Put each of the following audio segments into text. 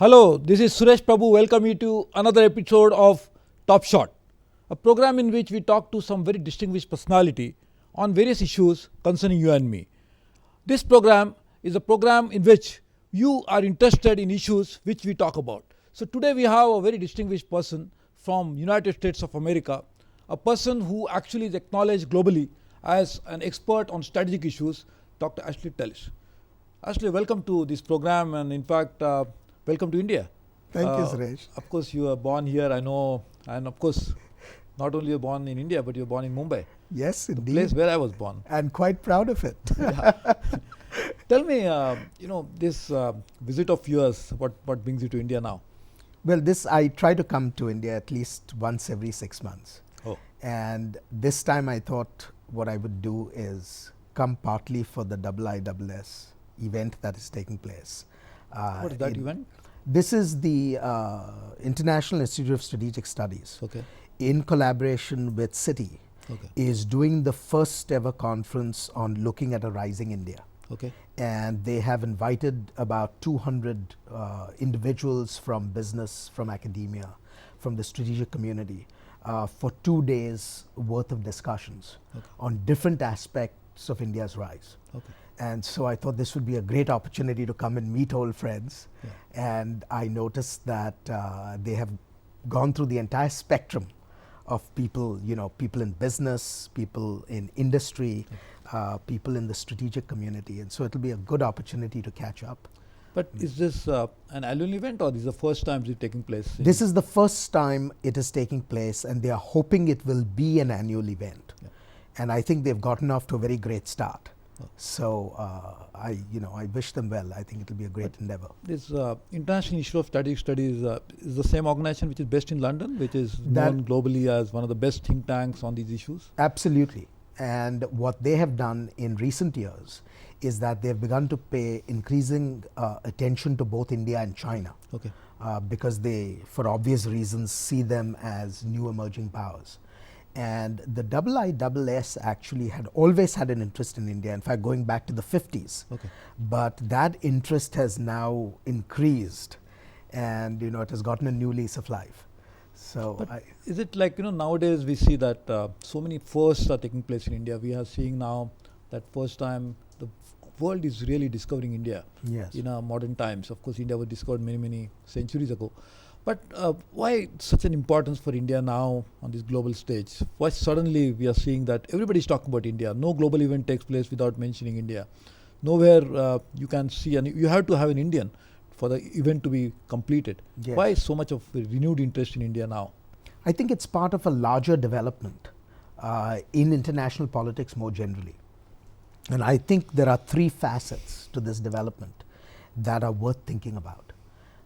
Hello, this is Suresh Prabhu. Welcome you to another episode of Top Shot, a program in which we talk to some very distinguished personality on various issues concerning you and me. This program is a program in which you are interested in issues which we talk about. So today we have a very distinguished person from United States of America, a person who actually is acknowledged globally as an expert on strategic issues, Dr. Ashley Tellis. Ashley, welcome to this program, and in fact, welcome to India. Thank you, Suresh. Of course, you are born here, I know, and of course, not only you're born in India, but you're born in Mumbai, Yes, the indeed. place where I was born. And quite proud of it. Tell me, this visit of yours, what brings you to India now? Well, I try to come to India at least once every 6 months. Oh, And this time I thought what I would do is come partly for the IISS event that is taking place. what is that event? This is the International Institute of Strategic Studies, Okay, in collaboration with Citi, okay, is doing the first ever conference on looking at a rising India. okay, And they have invited about 200 individuals from business, from academia, from the strategic community for 2 days worth of discussions okay, on different aspects of India's rise. okay. And so I thought this would be a great opportunity to come and meet old friends. Yeah. And I noticed that they have gone through the entire spectrum of people, people in business, people in industry, people in the strategic community. And so it'll be a good opportunity to catch up. But is this an annual event, or this is the first time it's taking place? This is the first time it is taking place, and they are hoping it will be an annual event. Yeah. And I think they've gotten off to a very great start. Oh. So I wish them well. I think it will be a great endeavor. This International Institute of Strategic Studies is the same organization which is based in London, which is That- known globally as one of the best think tanks on these issues. Absolutely. And what they have done in recent years is that they've begun to pay increasing attention to both India and China, Okay, because they, for obvious reasons, see them as new emerging powers. And the IISS actually had always had an interest in India, in fact, going back to the 50s. okay. But that interest has now increased, and it has gotten a new lease of life. So But is it like, nowadays we see that so many firsts are taking place in India. We are seeing now that first time the world is really discovering India yes. in modern times. Of course, India was discovered many, many centuries ago. But why such an importance for India now on this global stage? Why suddenly we are seeing that everybody is talking about India? No global event takes place without mentioning India. Nowhere you can see, and you have to have an Indian for the event to be completed. Yes. Why so much of renewed interest in India now? I think it's part of a larger development in international politics more generally. And I think there are 3 facets to this development that are worth thinking about.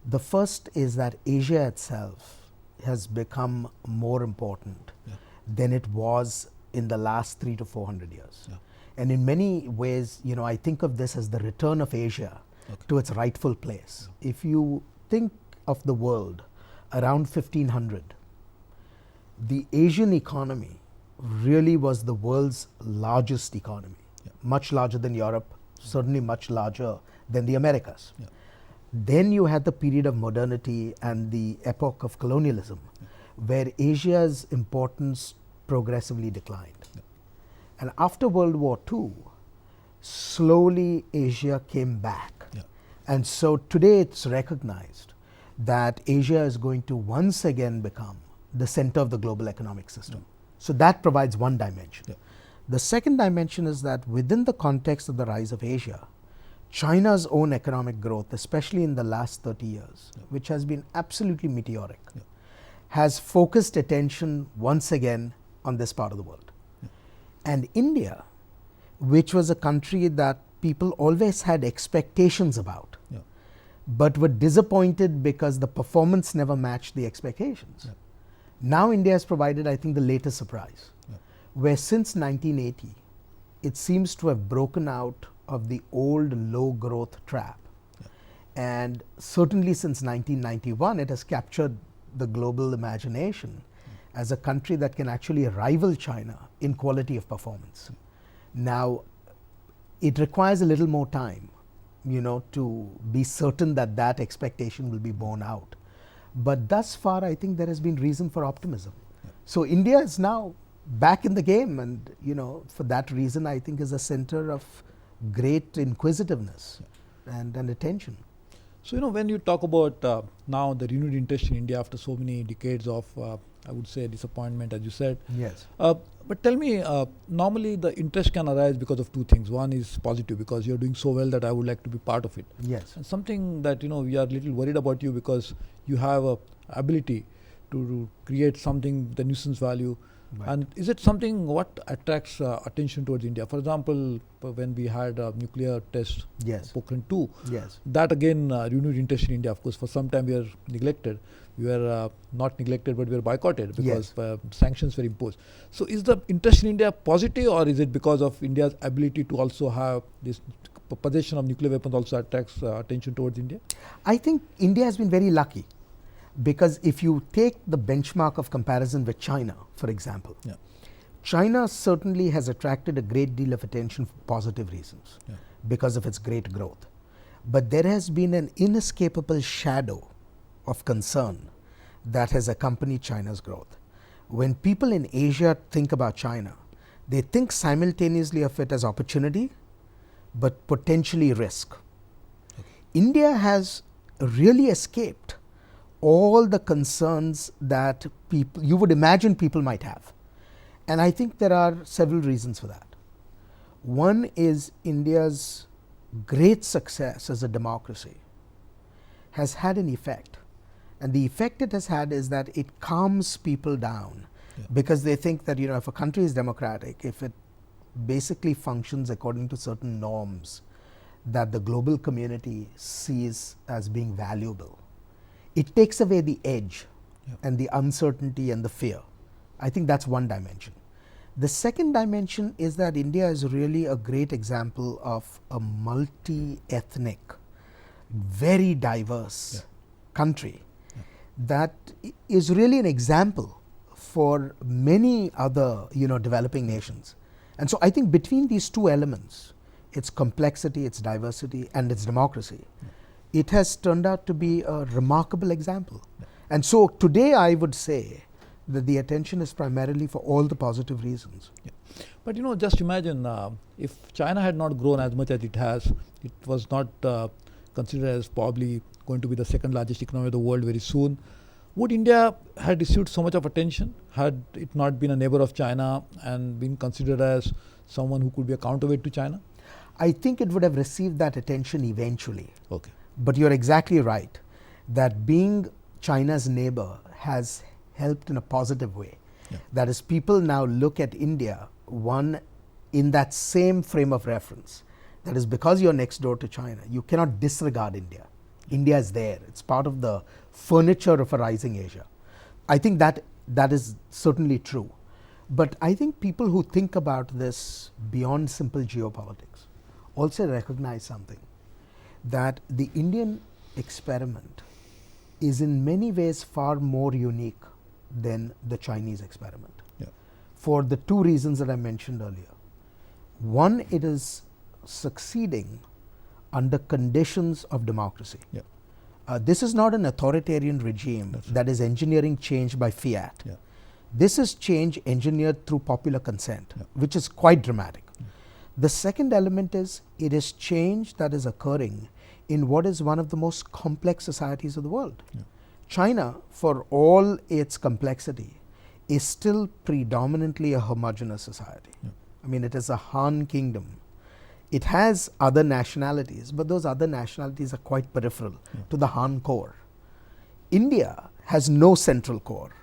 The first is that Asia itself has become more important than it was in the last 300 to 400 years. Yeah. And in many ways, I think of this as the return of Asia to its rightful place. If you think of the world around 1500, the Asian economy really was the world's largest economy, much larger than Europe, certainly much larger than the Americas. Yeah. Then you had the period of modernity and the epoch of colonialism, where Asia's importance progressively declined. And after World War II, slowly Asia came back. Yeah. And so today it's recognized that Asia is going to once again become the center of the global economic system. So that provides one dimension. Yeah. The second dimension is that within the context of the rise of Asia, China's own economic growth, especially in the last 30 years, which has been absolutely meteoric, has focused attention once again on this part of the world. And India, which was a country that people always had expectations about, Yeah. but were disappointed because the performance never matched the expectations. Yeah. Now India has provided, I think, the latest surprise, Yeah. where since 1980, it seems to have broken out of the old low growth trap. Yeah. And certainly since 1991, it has captured the global imagination as a country that can actually rival China in quality of performance. Now, it requires a little more time, to be certain that that expectation will be borne out. But thus far, I think there has been reason for optimism. So India is now back in the game, and for that reason, I think is a center of great inquisitiveness and attention. So when you talk about now the renewed interest in India after so many decades of, I would say, disappointment, as you said. Yes. But tell me, normally the interest can arise because of two things. One is positive, because you're doing so well that I would like to be part of it. Yes. And something that we are a little worried about you, because you have a ability to create something, the nuisance value. Right. And is it something what attracts attention towards India? For example, when we had a nuclear test, Yes. Pokhran 2, Yes. that again renewed interest in India. Of course, for some time we were neglected. We were not neglected, but we were boycotted because sanctions were imposed. So is the interest in India positive, or is it because of India's ability to also have this possession of nuclear weapons also attracts attention towards India? I think India has been very lucky, because if you take the benchmark of comparison with China, for example, China certainly has attracted a great deal of attention for positive reasons because of its great growth. But there has been an inescapable shadow of concern that has accompanied China's growth. When people in Asia think about China, they think simultaneously of it as opportunity, but potentially risk. India has really escaped all the concerns that you would imagine people might have. And I think there are several reasons for that. One is India's great success as a democracy has had an effect. And the effect it has had is that it calms people down, because they think that if a country is democratic, if it basically functions according to certain norms that the global community sees as being valuable, it takes away the edge and the uncertainty and the fear. I think that's one dimension. The second dimension is that India is really a great example of a multi-ethnic, very diverse country that is really an example for many other developing nations. And so I think between these two elements, its complexity, its diversity, and its democracy, it has turned out to be a remarkable example. And so today I would say that the attention is primarily for all the positive reasons. But just imagine if China had not grown as much as it has, it was not considered as probably going to be the second largest economy of the world very soon. Would India had received so much of attention had it not been a neighbor of China and been considered as someone who could be a counterweight to China? I think it would have received that attention eventually. Okay. But you're exactly right that being China's neighbor has helped in a positive way. That is, people now look at India, one, in that same frame of reference. That is, because you're next door to China, you cannot disregard India. India is there. It's part of the furniture of a rising Asia. I think that is certainly true. But I think people who think about this beyond simple geopolitics also recognize something, that the Indian experiment is in many ways far more unique than the Chinese experiment, for the two reasons that I mentioned earlier. One, it is succeeding under conditions of democracy. This is not an authoritarian regime that is engineering change by fiat. This is change engineered through popular consent, which is quite dramatic. The second element is it is change that is occurring in what is one of the most complex societies of the world. China, for all its complexity, is still predominantly a homogeneous society. I mean, it is a Han kingdom. It has other nationalities, but those other nationalities are quite peripheral to the Han core. India has no central core.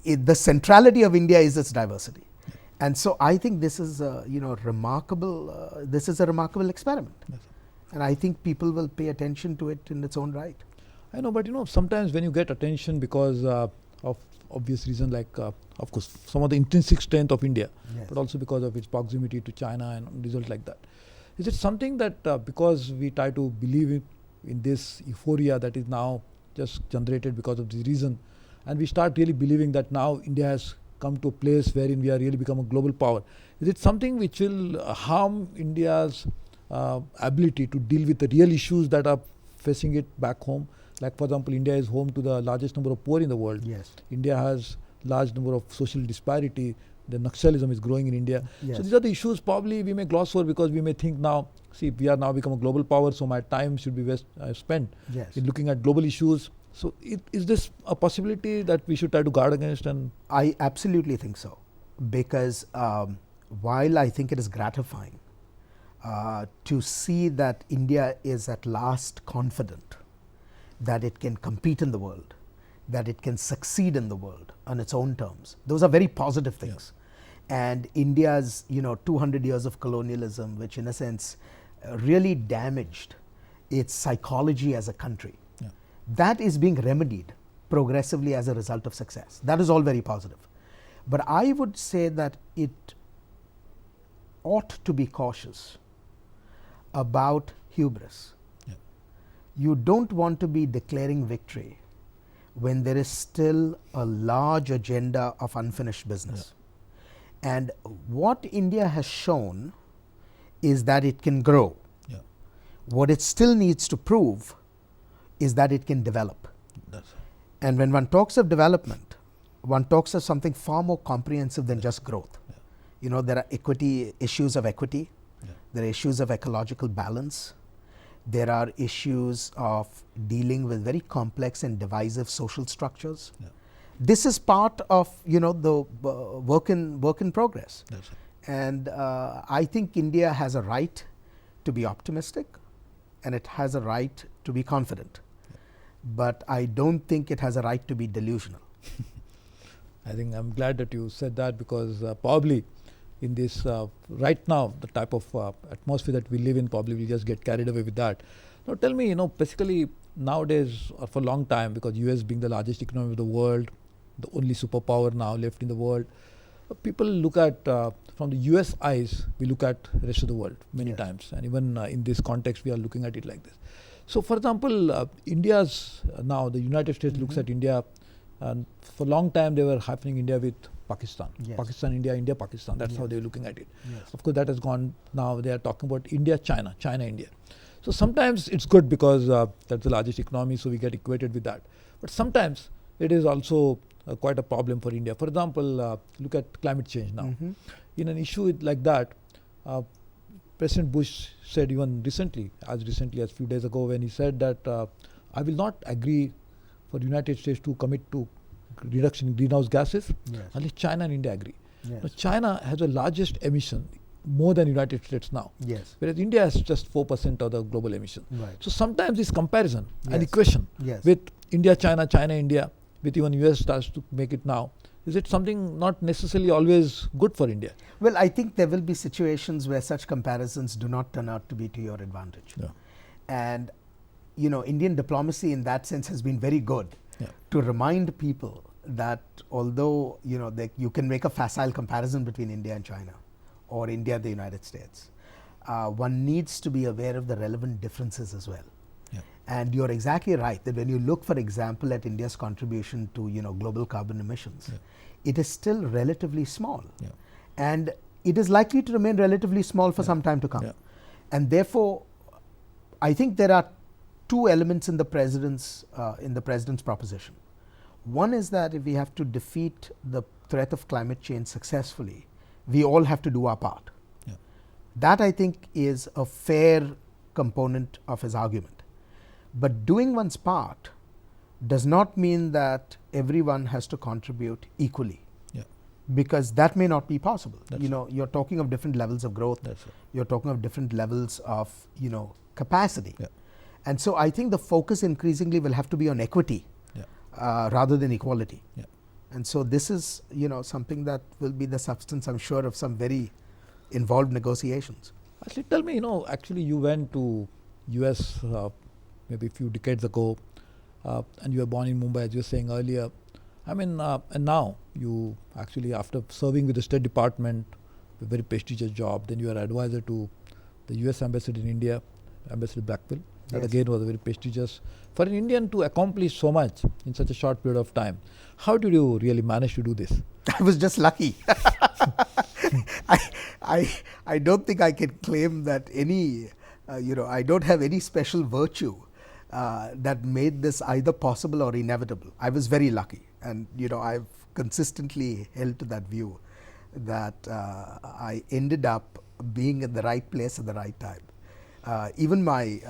The centrality of India is its diversity. And so I think this is a remarkable experiment. And I think people will pay attention to it in its own right. I know, but sometimes when you get attention because of obvious reasons, like of course some of the intrinsic strength of India, but also because of its proximity to China and result like that. Is it something that because we try to believe in this euphoria that is now just generated because of this reason, and we start really believing that now India has come to a place wherein we are really become a global power, is it something which will harm India's ability to deal with the real issues that are facing it back home. Like for example, India is home to the largest number of poor in the world. Yes. India has large number of social disparity. The Naxalism is growing in India. Yes. So these are the issues probably we may gloss over because we may think now, see, we are now become a global power, so my time should be spent Yes. in looking at global issues. So is this a possibility that we should try to guard against? And I absolutely think so, because while I think it is gratifying to see that India is at last confident that it can compete in the world, that it can succeed in the world on its own terms, those are very positive things. And India's 200 years of colonialism, which in a sense really damaged its psychology as a country, that is being remedied progressively as a result of success. That is all very positive. But I would say that it ought to be cautious about hubris. You don't want to be declaring victory when there is still a large agenda of unfinished business. And what India has shown is that it can grow. What it still needs to prove is that it can develop. And when one talks of development, one talks of something far more comprehensive than just growth. There are issues of equity, there are issues of ecological balance, there are issues of dealing with very complex and divisive social structures. This is part of the work in progress. And I think India has a right to be optimistic, and it has a right to be confident. But I don't think it has a right to be delusional. I think I'm glad that you said that, because probably in this right now, the type of atmosphere that we live in, probably we just get carried away with that. Now tell me, basically nowadays, or for a long time, because US being the largest economy of the world, the only superpower now left in the world, people look at, from the US eyes, we look at the rest of the world many times. And even in this context, we are looking at it like this. So for example, India's now, the United States looks at India, and for a long time they were happening India with Pakistan. Pakistan, India, India, Pakistan. That's how they were looking at it. Of course, that has gone. Now they are talking about India, China, China, India. So sometimes it's good because that's the largest economy, so we get equated with that. But sometimes it is also quite a problem for India. For example, look at climate change now. In an issue like that, President Bush said even recently as a few days ago, when he said that I will not agree for the United States to commit to reduction in greenhouse gases unless China and India agree. Now, China has the largest emission, more than United States now, whereas India has just 4% of the global emission. So sometimes this comparison and equation with India, China, China, India, with even US starts to make it now, is it something not necessarily always good for India? Well, I think there will be situations where such comparisons do not turn out to be to your advantage. And Indian diplomacy in that sense has been very good to remind people that although you can make a facile comparison between India and China, or India and the United States, one needs to be aware of the relevant differences as well. And you're exactly right that when you look, for example, at India's contribution to global carbon emissions, it is still relatively small, and it is likely to remain relatively small for some time to come. And therefore, I think there are two elements in the president's proposition. One is that if we have to defeat the threat of climate change successfully, we all have to do our part. That, I think, is a fair component of his argument. But doing one's part does not mean that everyone has to contribute equally, because that may not be possible. You're talking of different levels of growth. You're talking of different levels of capacity. And so I think the focus increasingly will have to be on equity rather than equality. And so this is something that will be the substance, I'm sure, of some very involved negotiations. Actually, tell me, actually you went to US maybe a few decades ago, and you were born in Mumbai, as you were saying earlier. I mean, and now you actually, after serving with the State Department, a very prestigious job, then you are advisor to the US Ambassador in India, Ambassador Blackwell. That again was very prestigious. For an Indian to accomplish so much in such a short period of time, how did you really manage to do this? I was just lucky. I don't think I can claim that any, I don't have any special virtue that made this either possible or inevitable. I was very lucky, and I've consistently held to that view that I ended up being in the right place at the right time. Even my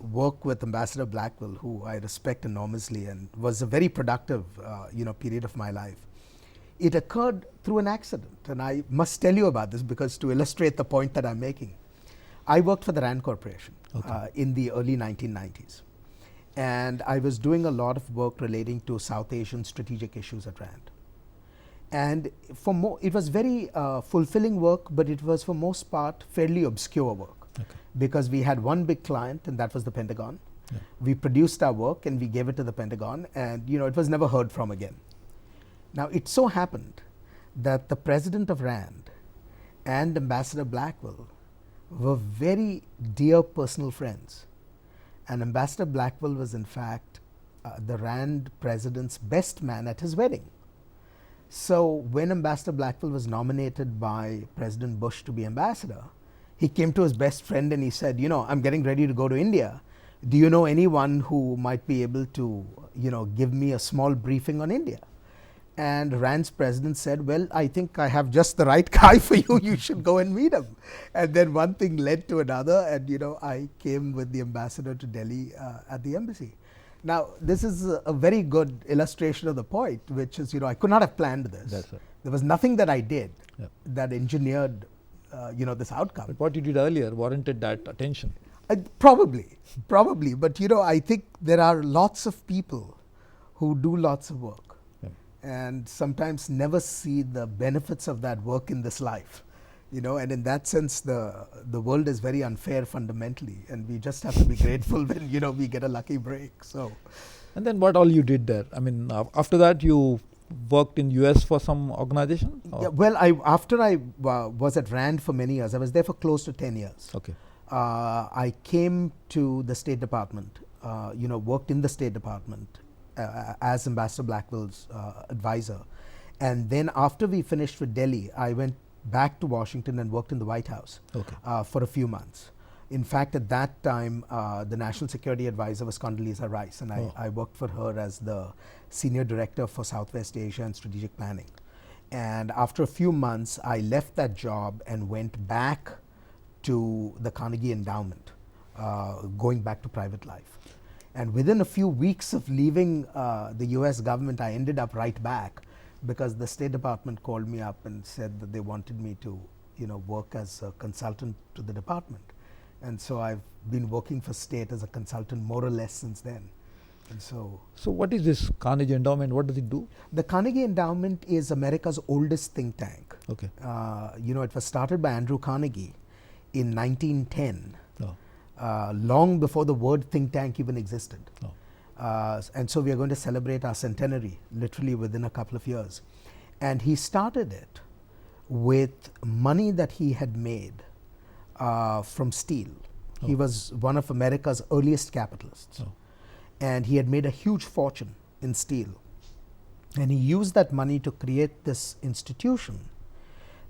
work with Ambassador Blackwell, who I respect enormously and was a very productive period of my life, it occurred through an accident. And I must tell you about this because to illustrate the point that I'm making. I worked for the RAND Corporation in the early 1990s. And I was doing a lot of work relating to South Asian strategic issues at RAND. And it was very fulfilling work, but it was for most part fairly obscure work. Because we had one big client, and that was the Pentagon. Yeah. We produced our work and we gave it to the Pentagon, and it was never heard from again. Now it so happened that the president of RAND and Ambassador Blackwell were very dear personal friends, and Ambassador Blackwell was in fact the RAND president's best man at his wedding. So when Ambassador Blackwell was nominated by President Bush to be ambassador, he came to his best friend and he said, I'm getting ready to go to India. Do you know anyone who might be able to, give me a small briefing on India? And RAND's president said, well, I think I have just the right guy for you. You should go and meet him. And then one thing led to another, and I came with the ambassador to Delhi at the embassy. Now, this is a very good illustration of the point, which is, I could not have planned this. That's right. There was nothing that I did that engineered this outcome. But what you did earlier warranted that attention. Probably. But I think there are lots of people who do lots of work and sometimes never see the benefits of that work in this life. And in that sense, the world is very unfair fundamentally, and we just have to be grateful when we get a lucky break. So, and then what all you did there? I mean, after that you worked in US for some organization? Yeah, well, after I was at RAND for many years, I was there for close to 10 years. Okay. I came to the State Department, worked in the State Department as Ambassador Blackwell's advisor. And then after we finished with Delhi, I went back to Washington and worked in the White House for a few months. In fact, at that time, the National Security Advisor was Condoleezza Rice, and I worked for her as the Senior Director for Southwest Asia and Strategic Planning. And after a few months, I left that job and went back to the Carnegie Endowment, going back to private life. And within a few weeks of leaving the US government, I ended up right back because the State Department called me up and said that they wanted me to work as a consultant to the department. And so I've been working for State as a consultant more or less since then. And so what is this Carnegie Endowment? What does it do? The Carnegie Endowment is America's oldest think tank. Okay. It was started by Andrew Carnegie in 1910, long before the word think tank even existed. And so we are going to celebrate our centenary literally within a couple of years. And he started it with money that he had made from steel. He was one of America's earliest capitalists. And he had made a huge fortune in steel. And he used that money to create this institution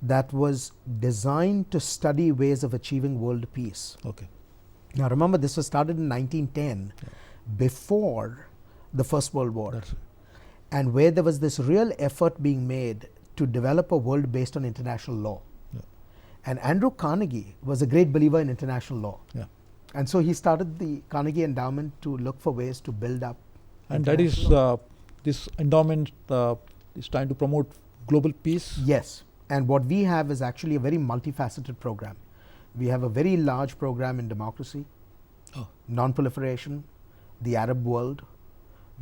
that was designed to study ways of achieving world peace. Okay. Now remember, this was started in 1910, before the First World War. That's right. And where there was this real effort being made to develop a world based on international law. And Andrew Carnegie was a great believer in international law. And so he started the Carnegie Endowment to look for ways to build up. And that is, this endowment is trying to promote global peace? Yes. And what we have is actually a very multifaceted program. We have a very large program in democracy, non-proliferation, the Arab world.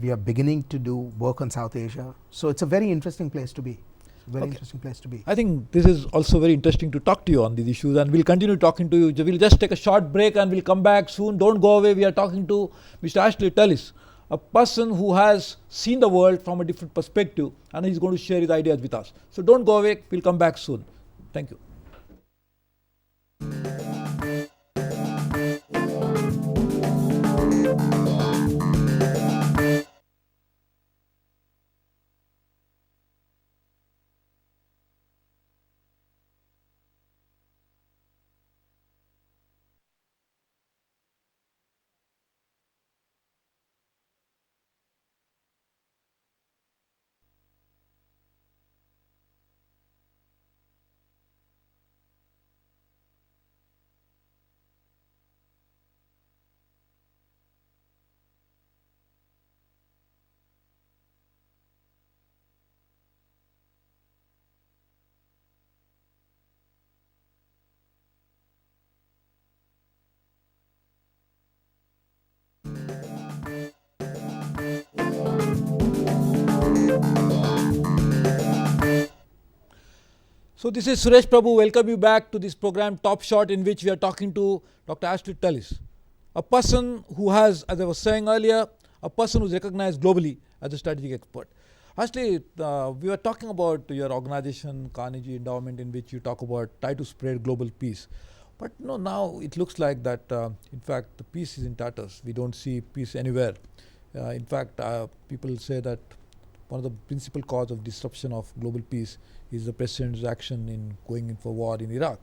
We are beginning to do work on South Asia. So it's a very interesting place to be. Very interesting place to be. I think this is also very interesting to talk to you on these issues, and we'll continue talking to you. We'll just take a short break and we'll come back soon. Don't go away. We are talking to Mr. Ashley Tellis, a person who has seen the world from a different perspective, and he's going to share his ideas with us. So don't go away. We'll come back soon. Thank you. So this is Suresh Prabhu. Welcome you back to this program Top Shot, in which we are talking to Dr. Tellis, a person who has, as I was saying earlier, a person who is recognized globally as a strategic expert. Actually, we were talking about your organization, Carnegie Endowment, in which you talk about try to spread global peace. But no, now it looks like that, in fact, the peace is in tatters. We don't see peace anywhere. In fact, people say that one of the principal cause of disruption of global peace is the president's action in going in for war in Iraq.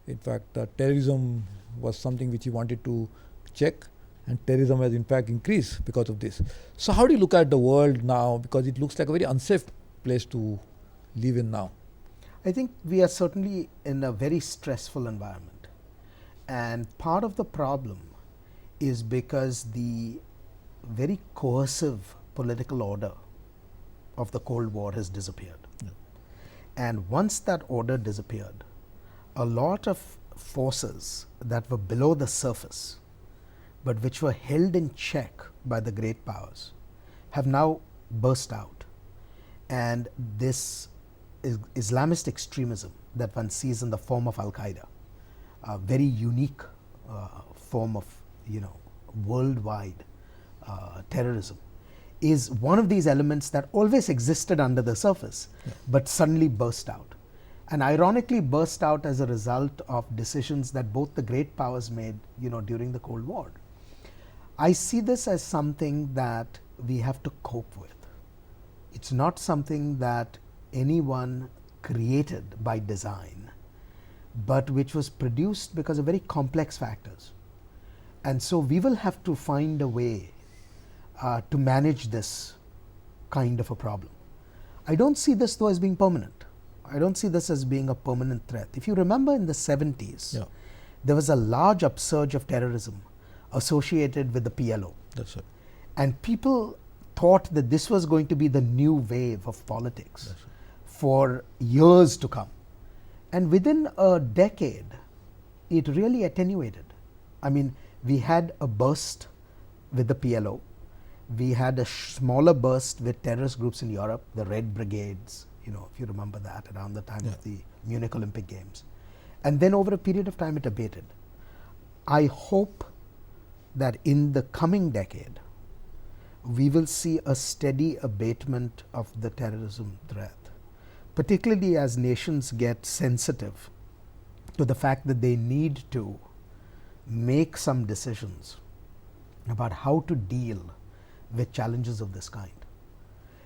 In fact, terrorism was something which he wanted to check, and terrorism has in fact increased because of this. So how do you look at the world now? Because it looks like a very unsafe place to live in now. I think we are certainly in a very stressful environment, and part of the problem is because the very coercive political order of the Cold War has disappeared. Yeah. And once that order disappeared, a lot of forces that were below the surface but which were held in check by the great powers have now burst out. And this Islamist extremism that one sees in the form of Al-Qaeda, a very unique form of worldwide terrorism, is one of these elements that always existed under the surface, but suddenly burst out. And ironically burst out as a result of decisions that both the great powers made during the Cold War. I see this as something that we have to cope with. It's not something that anyone created by design, but which was produced because of very complex factors. And so we will have to find a way to manage this kind of a problem. I don't see this though as being permanent. I don't see this as being a permanent threat. If you remember in the 70s, there was a large upsurge of terrorism associated with the PLO. That's right. And people thought that this was going to be the new wave of politics for years to come. And within a decade, it really attenuated. I mean, we had a burst with the PLO. We had a smaller burst with terrorist groups in Europe, the Red Brigades, if you remember that, around the time of the Munich Olympic Games. And then over a period of time, it abated. I hope that in the coming decade, we will see a steady abatement of the terrorism threat, particularly as nations get sensitive to the fact that they need to make some decisions about how to deal with challenges of this kind.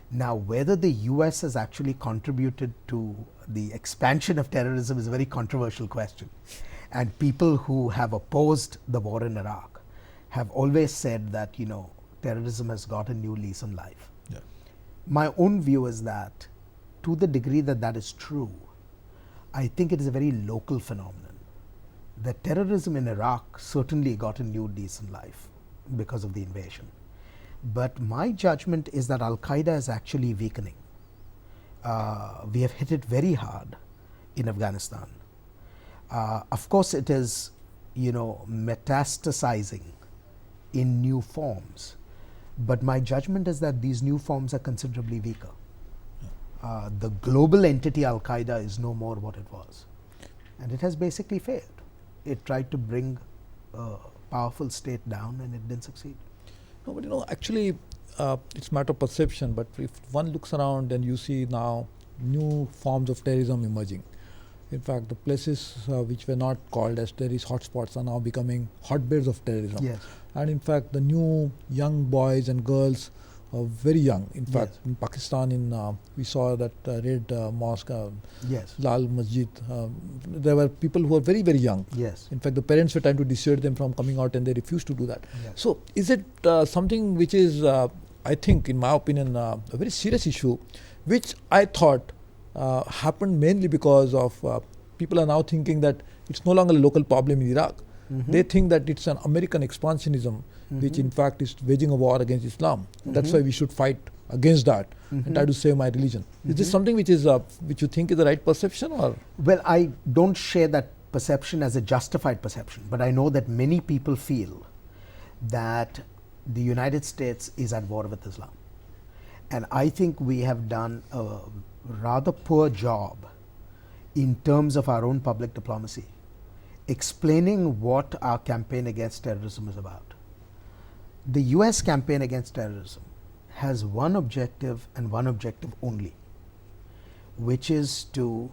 Now, whether the US has actually contributed to the expansion of terrorism is a very controversial question. And people who have opposed the war in Iraq have always said that, terrorism has got a new lease on life. Yeah. My own view is that to the degree that that is true, I think it is a very local phenomenon. The terrorism in Iraq certainly got a new lease on life because of the invasion. But my judgment is that Al-Qaeda is actually weakening. We have hit it very hard in Afghanistan. Of course, it is, metastasizing in new forms. But my judgment is that these new forms are considerably weaker. The global entity Al-Qaeda is no more what it was. And it has basically failed. It tried to bring a powerful state down and it didn't succeed. No, but actually, it's matter of perception. But if one looks around and you see now new forms of terrorism emerging. In fact, the places which were not called as terrorist hotspots are now becoming hotbeds of terrorism. Yes. And in fact, the new young boys and girls are very young. In fact, Yes. in Pakistan, we saw that red mosque, Yes. Lal Masjid. There were people who were very, very young. Yes. In fact, the parents were trying to dissuade them from coming out, and they refused to do that. Yes. So, is it something which is, I think, in my opinion, a very serious issue, which I thought happened mainly because of people are now thinking that it's no longer a local problem in Iraq. They think that it's an American expansionism, which in fact is waging a war against Islam. That's why we should fight against that and try to save my religion. Is this something which is which you think is the right perception, or? Well, I don't share that perception as a justified perception, but I know that many people feel that the United States is at war with Islam. And I think we have done a rather poor job in terms of our own public diplomacy, explaining what our campaign against terrorism is about. The US campaign against terrorism has one objective and one objective only, which is to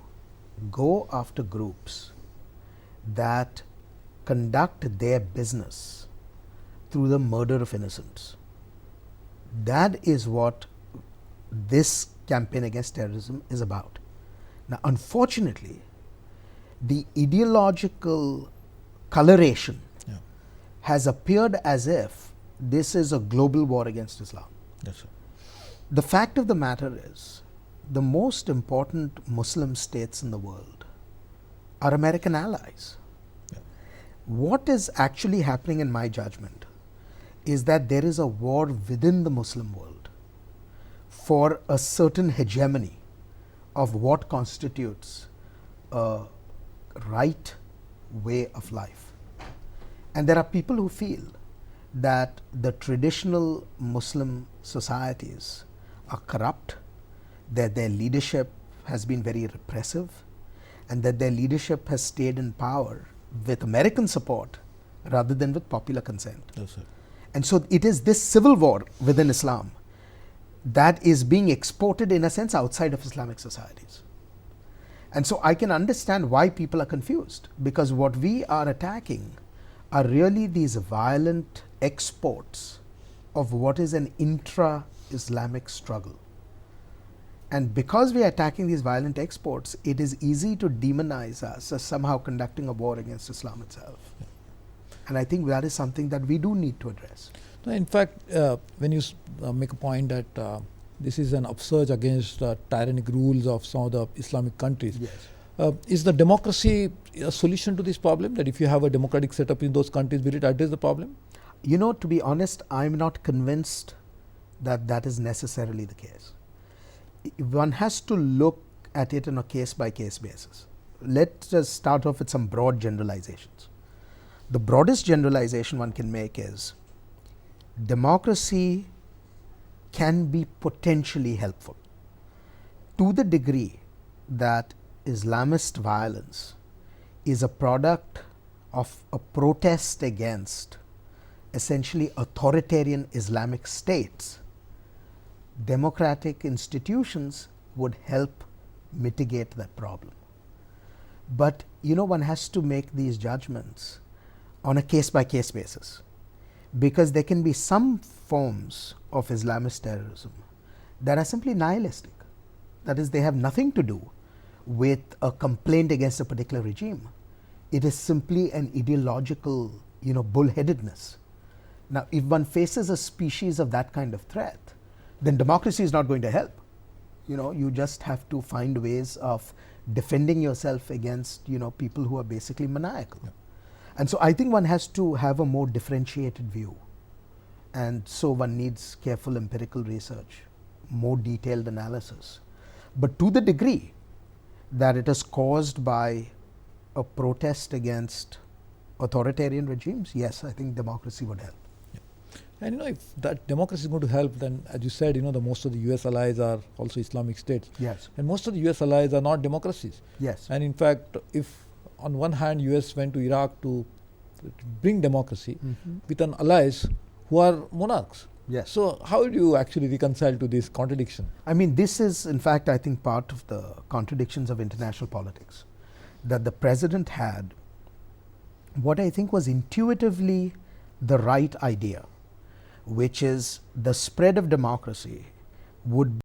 go after groups that conduct their business through the murder of innocents. That is what this campaign against terrorism is about. Now, unfortunately, the ideological coloration has appeared as if this is a global war against Islam. Yes, sir. The fact of the matter is, the most important Muslim states in the world are American allies. Yeah. What is actually happening, in my judgment, is that there is a war within the Muslim world for a certain hegemony of what constitutes a right way of life. And there are people who feel that the traditional Muslim societies are corrupt, that their leadership has been very repressive, and that their leadership has stayed in power with American support rather than with popular consent. Yes, sir. And so it is this civil war within Islam that is being exported, in a sense, outside of Islamic societies. And so I can understand why people are confused, because what we are attacking are really these violent exports of what is an intra-Islamic struggle. And because we are attacking these violent exports, it is easy to demonize us as somehow conducting a war against Islam itself. Yeah. And I think that is something that we do need to address. No, in fact, when you make a point that this is an upsurge against tyrannic rules of some of the Islamic countries, Yes. Is the democracy a solution to this problem? That if you have a democratic setup in those countries, will it address the problem? You know, to be honest, I'm not convinced that that is necessarily the case. One has to look at it on a case-by-case basis. Let's just start off with some broad generalizations. The broadest generalization one can make is democracy can be potentially helpful to the degree that Islamist violence is a product of a protest against essentially authoritarian Islamic states. Democratic institutions would help mitigate that problem. But you know, one has to make these judgments on a case-by-case basis, because there can be some forms of Islamist terrorism that are simply nihilistic. That is, they have nothing to do with a complaint against a particular regime. It is simply an ideological, bullheadedness. Now, if one faces a species of that kind of threat, then democracy is not going to help. You just have to find ways of defending yourself against, people who are basically maniacal. Yeah. And so I think one has to have a more differentiated view. And so one needs careful empirical research, more detailed analysis. But to the degree that it is caused by a protest against authoritarian regimes, yes, I think democracy would help. And if that democracy is going to help, then as you said, the most of the US allies are also Islamic states. Yes. And most of the US allies are not democracies. Yes. And in fact, if on one hand US went to Iraq to bring democracy with an allies who are monarchs. Yes. So how do you actually reconcile to this contradiction? I mean, this is in fact, I think, part of the contradictions of international politics, that the president had what I think was intuitively the right idea, which is the spread of democracy would